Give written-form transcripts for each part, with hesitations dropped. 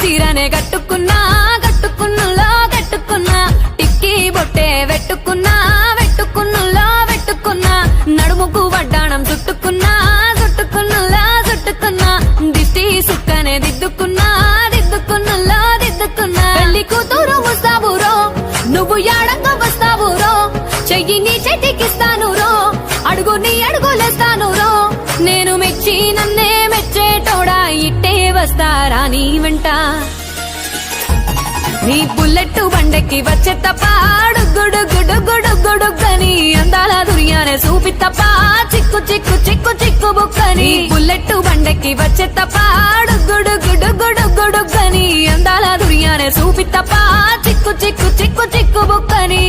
చీరనే కట్టుకున్నా కట్టుకున్నులో కట్టుకున్నా టిక్కీ బొట్టే వెట్టుకున్నా వెట్టుకున్నులో వెట్టుకున్నా నడుముకు వడ్డాణం చుట్టుకున్నా చుట్టుకున్నులో చుట్టుకున్నా దిష్టి సుక్కనే దిద్దుకున్నా దిద్దుకున్నులో దిద్దుకున్నా పెళ్లి కూతురు ముస్తాబురో నువ్వు యాడంగా వస్తావురో చెయ్యి నీ చేతికిస్తాను రో అడుగు నీ అడుగులేస్తాను రో నేను మెచ్చి నన్నే మెచ్చేటోడా ఇట్టే వస్తారా నీ వెంట నీ బుల్లెట్ బండెక్కి వచ్చే తప్ప గుడుగుడుగుడుగుడుగుడుగని అందాల దుర్యానే చూపి తప్ప చిక్కు చిక్కు చిక్కు చిక్కు బుక్కని బుల్లెట్ బండెక్కి వచ్చే తప్ప గుడుగుడుగుడుగుడుగని అందాల దుర్యానే చూపి తప్ప చిక్కు చిక్కు చిక్కు చిక్కు బుక్కని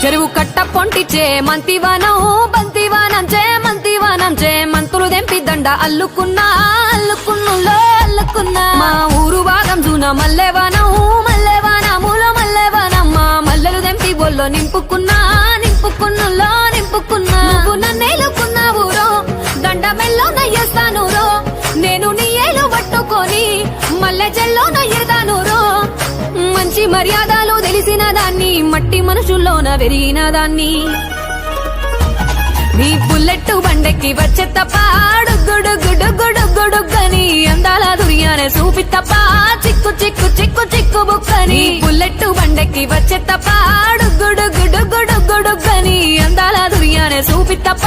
చెరువు కట్ట పొంటిచే మంతివానం బంతివానం చే మంతివానం చే మంతులు దెంపి దండ అల్లుకున్నా అల్లుకున్నులో అల్లుకున్నా మా ఊరు భాగం జూన మల్లెవానం మల్లెవానములో మల్లెవానమ్మ మల్లెలు దెంపి బొల్లో నింపుకున్నా నింపుకున్నులో నింపుకున్నా నువ్వు నన్నేలుకున్నావు రో దండ మెల్లో నయ్యేస్తాను రో నేను నీ ఏలు పట్టుకొని మల్లె చెల్లో నయ్యేదాను రో మంచి మర్యాదలు తెలిసిన దాన్ని మట్టి మనుషుల్లోన వెరిగిన దాన్ని నీ బుల్లెట్ బండెక్కి వచ్చే తప్ప గుడుగుడుగుడుగుడుగని అందాల దుర్యానే చూపి తప్ప చిక్కు చిక్కు చిక్కు చిక్కు బుక్కని బుల్లెట్ బండెక్కి వచ్చే తప్ప గుడుగుడుగుడుగుడుగని అందాల దుర్యానే చూపి తప్ప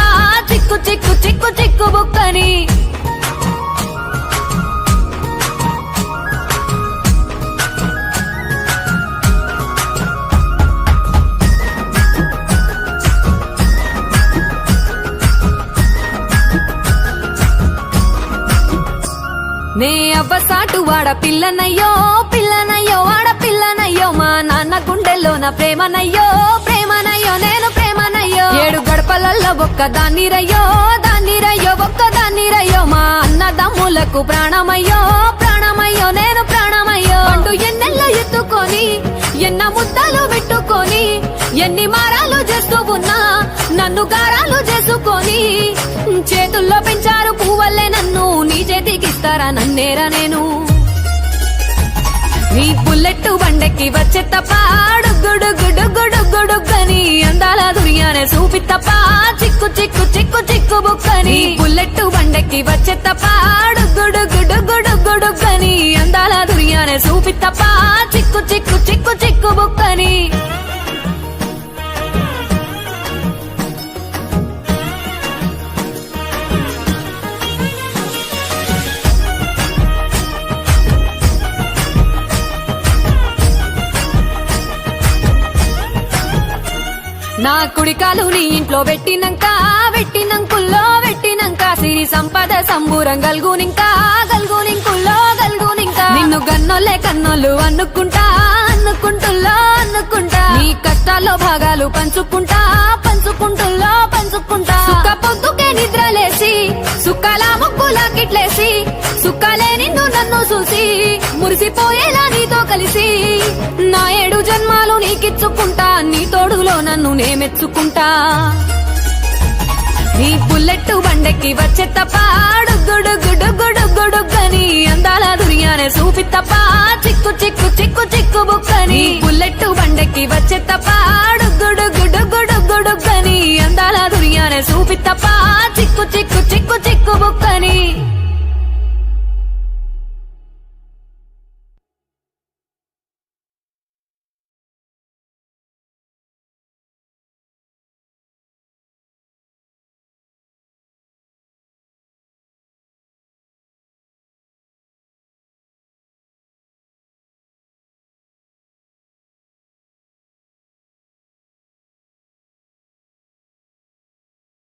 చిక్కు చిక్కు చిక్కు చిక్కు బుక్కని నే అవ్వసాటు వాడ పిల్లనయ్యో పిల్లనయ్యో వాడ పిల్లనయ్యో మా నాన్న గుండెల్లో నా ప్రేమనయ్యో ప్రేమనయ్యో నేను ప్రేమనయ్యో 7 గడపలల్లో ఒక్క దాన్నిరయ్యో దాన్నిరయ్యో ఒక్క దాన్నిరయ్యో మా అన్నదమ్ములకు ప్రాణమయ్యో ప్రాణమయ్యో నేను ప్రాణమయ్యో అంటూ ఎన్నెల్లో ఎత్తుకొని ఎన్న ముద్దలు పెట్టుకొని ఎన్ని మారాలు చేస్తూ ఉన్నా నన్ను గారాలు చేసుకొని చేతుల్లో పెంచారు పువ్వల్లే నన్ను నీ చేతికిస్తారా నన్నేరా నేను నీ బుల్లెట్ బండెక్కి వచ్చే తప్ప గుడుగుడుగుడుగుడుగని అందాల దుర్యానే చూపి తప్ప చిక్కు చిక్కు చిక్కు చిక్కు బుక్కని బుల్లెట్ బండెక్కి వచ్చే తప్ప గుడుగుడుగుడుగుడుగని అందాల దుర్యానే చూపి తప్ప చిక్కు చిక్కు చిక్కు చిక్కు బుక్కని నా కుడికాలు నీ ఇంట్లో పెట్టినంకుల్లో పెట్టినంక సిరి సంపద సంబూరం గల్గునింకా గల్గునింకుల్లో గల్గునింకా నిన్ను గన్నోలే కన్నోళ్ళు అనుకుంటా అనుకుంటుల్లో అనుకుంటా నీ కష్టాల్లో భాగాలు పంచుకుంటా పంచుకుంటుల్లో పంచుకుంటా సుక్క పొద్దుకే నిద్రలేసి సుక్కల ముక్కులా కిట్లేసి సుక్కలే నిన్ను నన్ను చూసి మురిసిపోయేలా నీతో కలిసి నా 7 జన్మాలు నీకిచ్చుకుంటా నీ తోడులో నన్ను నే మెచ్చుకుంటా నీ బుల్లెట్ బండెక్కి వచ్చే తప్ప గుడుగుడుగుడుగుడుగని అందాల దుర్యానే చూపి తప్ప చిక్కు చిక్కు చిక్కు చిక్కు బుక్కని బుల్లెట్ బండెక్కి వచ్చే తప్ప గుడుగుడుగుడుగుడుగని అందాల దుర్యానే చూపి తప్ప